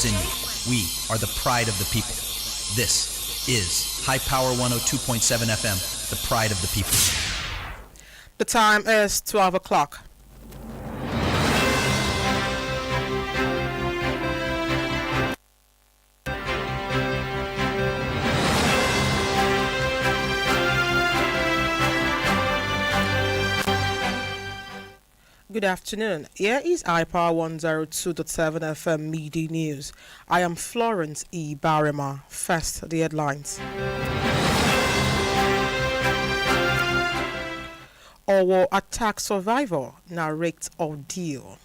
in you. We are the pride of the people. This is High Power 102.7 FM, the pride of the people. The time is 12 o'clock. Good afternoon. Here is iPower 102.7 FM Media News. I am Florence Ibahreman. First, the headlines. Owo attack survivor narrates ordeal.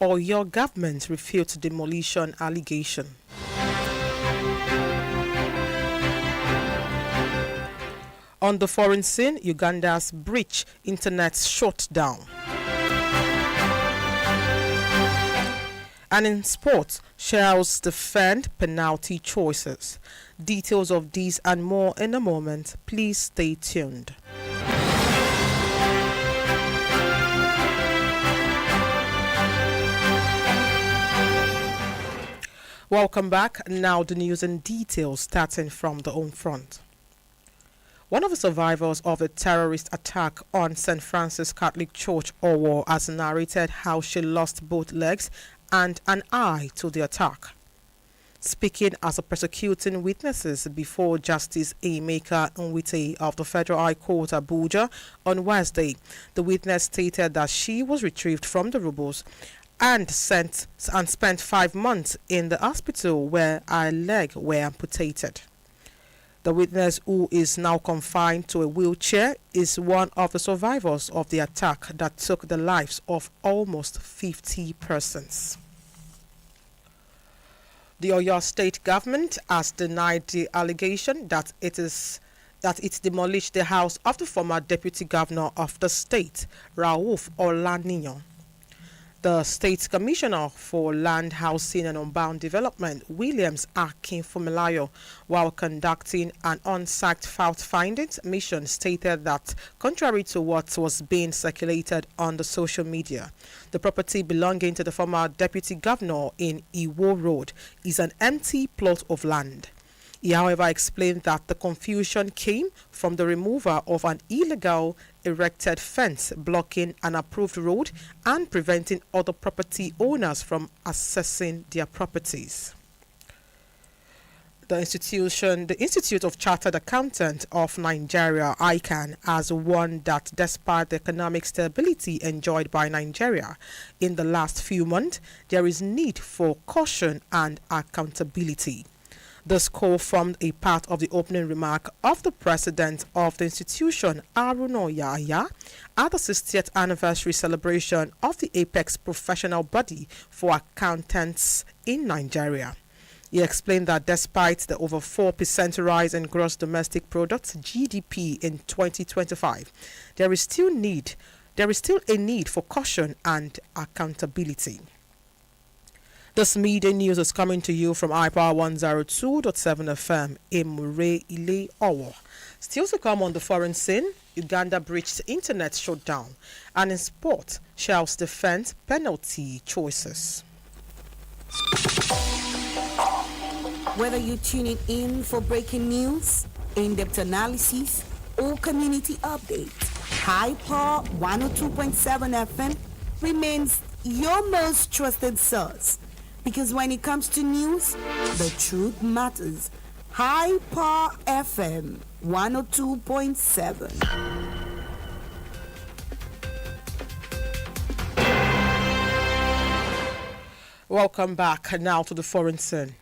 Oyo government refutes demolition allegation. On the foreign scene, Uganda's breach internet shutdown. And in sports, Shells defend penalty choices. Details of these and more in a moment. Please stay tuned. Welcome back. Now the news and details starting from the home front. One of the survivors of a terrorist attack on St. Francis Catholic Church, Owo, has narrated how she lost both legs and an eye to the attack. Speaking as a prosecuting witnesses before Justice Emeka Nwite of the Federal High Court, Abuja, on Wednesday, the witness stated that she was retrieved from the rubbles and spent 5 months in the hospital where her leg were amputated. The witness, who is now confined to a wheelchair, is one of the survivors of the attack that took the lives of almost 50 persons. The Oyo State government has denied the allegation that it demolished the house of the former deputy governor of the state, Rauf Olaniyan. The State Commissioner for Land, Housing and Unbound Development, Williams Akinfunmilayo, while conducting an on-site fact-finding mission, stated that, contrary to what was being circulated on the social media, the property belonging to the former deputy governor in Iwo Road is an empty plot of land. He, however, explained that the confusion came from the removal of an illegal erected fence blocking an approved road and preventing other property owners from accessing their properties. The Institute of Chartered Accountants of Nigeria, ICAN, has warned that despite the economic stability enjoyed by Nigeria in the last few months, there is need for caution and accountability. This call formed a part of the opening remark of the president of the institution, Aruno Yahya, at the 60th anniversary celebration of the Apex professional body for accountants in Nigeria. He explained that despite the over 4% rise in gross domestic product (GDP) in 2025, there is still a need for caution and accountability. This media news is coming to you from iPower 102.7 FM in Mure Ile Owo. Still to come on the foreign scene, Uganda breached internet shutdown. And in sport, Shells defend penalty choices. Whether you're tuning in for breaking news, in-depth analysis, or community updates, High Power 102.7 FM remains your most trusted source. Because when it comes to news, the truth matters. High Power FM 102.7. Welcome back now to the foreign scene.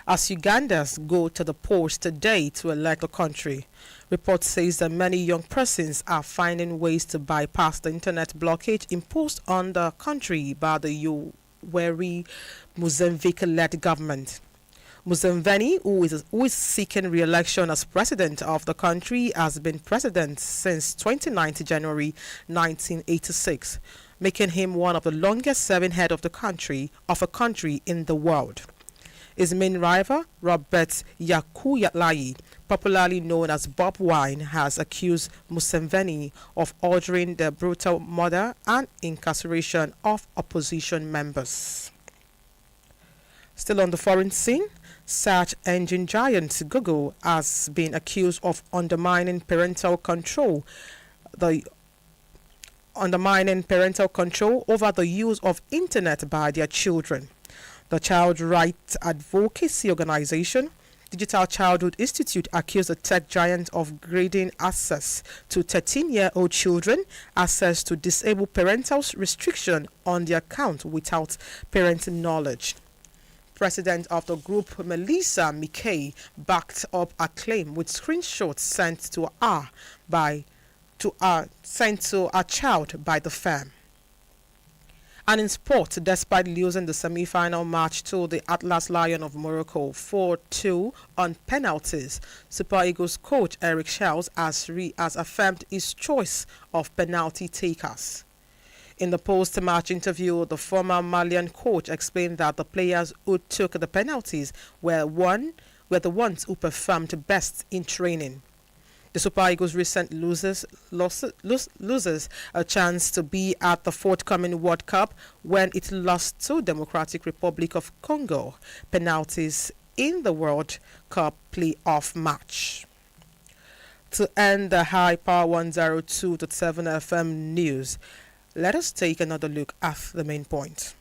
As Ugandans go to the polls today to elect a country, report says that many young persons are finding ways to bypass the internet blockage imposed on the country by the Yoweri Museveni-led government. Museveni, who is seeking re-election as president of the country, has been president since 29th January 1986, making him one of the longest-serving head of a country in the world. His main rival, Robert Yakuyalayi, popularly known as Bob Wine, has accused Museveni of ordering the brutal murder and incarceration of opposition members. Still on the foreign scene, search engine giant Google has been accused of undermining parental control over the use of internet by their children. The child rights advocacy organization Digital Childhood Institute accused the tech giant of grading access to 13-year-old children, access to disable parental restriction on their account without parent knowledge. President of the group, Melissa McKay, backed up a claim with screenshots sent to a child by the firm. And in sport, despite losing the semi-final match to the Atlas Lion of Morocco 4-2 on penalties, Super Eagles coach Eric Shells has affirmed his choice of penalty takers. In the post-match interview, the former Malian coach explained that the players who took the penalties were the ones who performed best in training. The Super Eagles recent loses a chance to be at the forthcoming World Cup when it lost to Democratic Republic of Congo penalties in the World Cup playoff match. To end the High Power 102.7 FM news, let us take another look at the main point.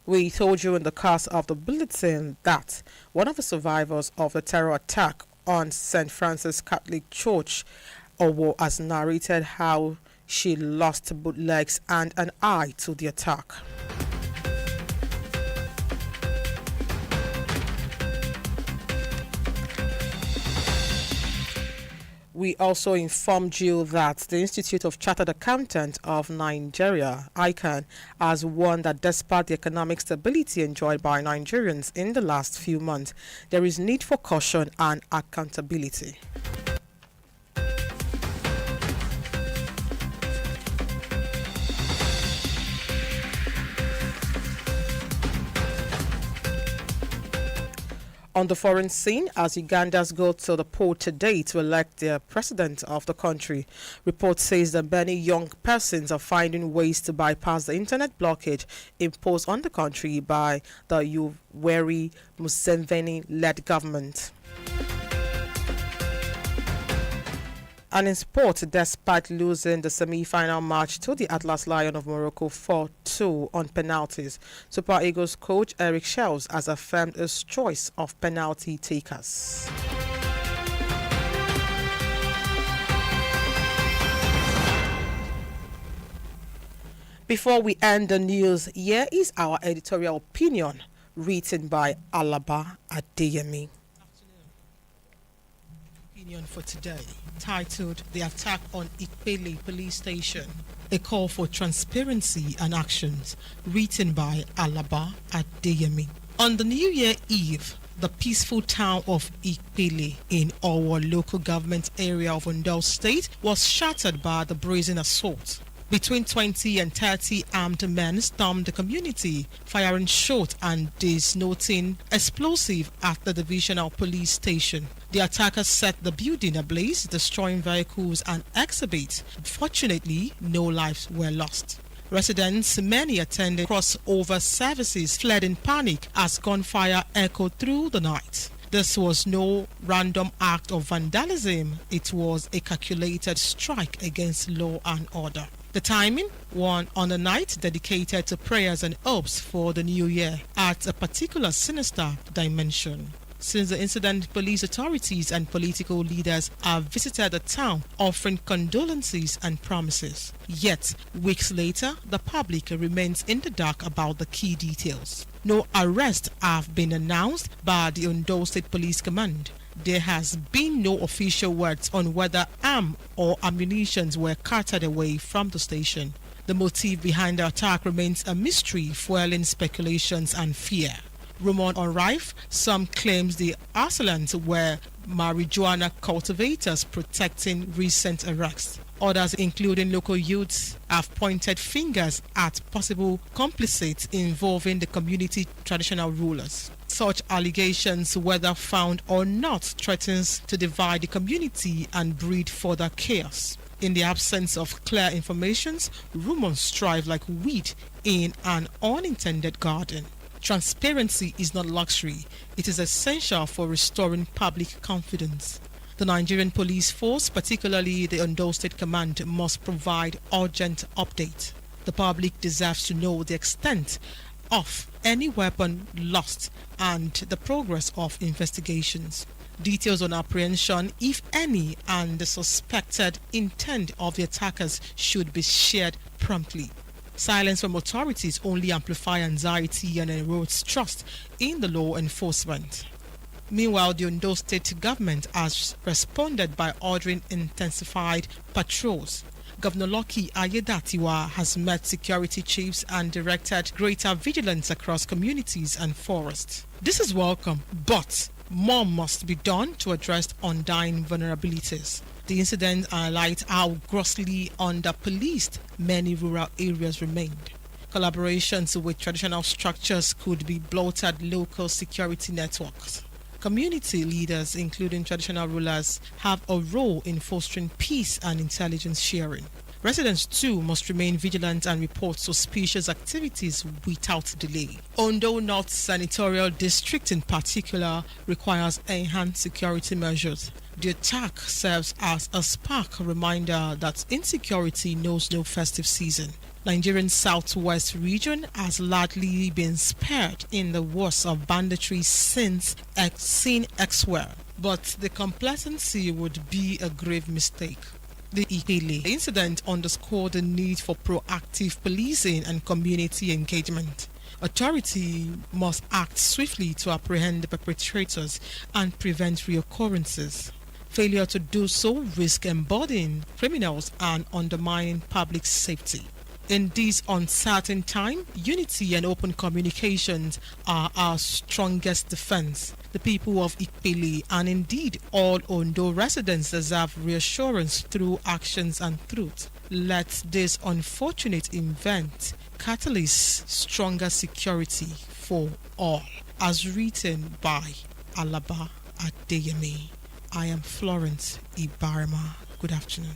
We told you in the course of the bulletin that one of the survivors of the terror attack on St. Francis Catholic Church, Owo, has narrated how she lost both legs and an eye to the attack. We also informed you that the Institute of Chartered Accountants of Nigeria, ICAN, has warned that despite the economic stability enjoyed by Nigerians in the last few months, there is need for caution and accountability. On the foreign scene, as Ugandans go to the poll today to elect their president of the country, report says that many young persons are finding ways to bypass the internet blockage imposed on the country by the Yoweri Museveni-led government. And in sport, despite losing the semi-final match to the Atlas Lion of Morocco 4-2 on penalties, Super Eagles coach Eric Shells has affirmed his choice of penalty takers. Before we end the news, here is our editorial opinion written by Alaba Adeyemi. For today, titled The Attack on Ikpele Police Station, a call for transparency and actions, written by Alaba Adeyemi. On the New Year Eve, the peaceful town of Ikpele in Owo local government area of Ondo State was shattered by the brazen assault. Between 20 and 30 armed men stormed the community, firing shot and detonating explosive at the divisional police station. The attackers set the building ablaze, destroying vehicles and exhibits. Fortunately, no lives were lost. Residents, many attending crossover services, fled in panic as gunfire echoed through the night. This was no random act of vandalism. It was a calculated strike against law and order. The timing, one on a night dedicated to prayers and hopes for the new year, adds a particular sinister dimension. Since the incident, police authorities and political leaders have visited the town, offering condolences and promises. Yet, weeks later, the public remains in the dark about the key details. No arrests have been announced by the Ondo State Police Command. There has been no official words on whether arms or ammunition were carted away from the station. The motive behind the attack remains a mystery, fueling speculations and fear. Rumor on rife, some claims the assailants were marijuana cultivators protecting recent arrests. Others, including local youths, have pointed fingers at possible complicits involving the community traditional rulers. Such allegations, whether found or not, threatens to divide the community and breed further chaos. In the absence of clear information, rumors thrive like weed in an unintended garden. Transparency is not luxury. It is essential for restoring public confidence. The Nigerian police force, particularly the Ondo State Command, must provide urgent update. The public deserves to know the extent of any weapon lost and the progress of investigations. Details on apprehension, if any, and the suspected intent of the attackers should be shared promptly. Silence from authorities only amplify anxiety and erodes trust in the law enforcement. Meanwhile, the Ondo State government has responded by ordering intensified patrols. Governor Lucky Ayedatiwa has met security chiefs and directed greater vigilance across communities and forests. This is welcome, but more must be done to address undying vulnerabilities. The incident highlights how grossly under-policed many rural areas remained. Collaborations with traditional structures could be bloated local security networks. Community leaders, including traditional rulers, have a role in fostering peace and intelligence sharing. Residents too must remain vigilant and report suspicious activities without delay. Ondo North Senatorial District in particular requires enhanced security measures. The attack serves as a stark reminder that insecurity knows no festive season. Nigerian southwest region has largely been spared in the worst of banditry since seen elsewhere, but the complacency would be a grave mistake. The Ipele incident underscored the need for proactive policing and community engagement. Authority must act swiftly to apprehend the perpetrators and prevent reoccurrences. Failure to do so risks embodying criminals and undermining public safety. In this uncertain time, unity and open communications are our strongest defense. The people of Ipele and indeed all Ondo residents deserve reassurance through actions and truth. Let this unfortunate event catalyst stronger security for all. As written by Alaba Adeyemi. I am Florence Ibahreman. Good afternoon.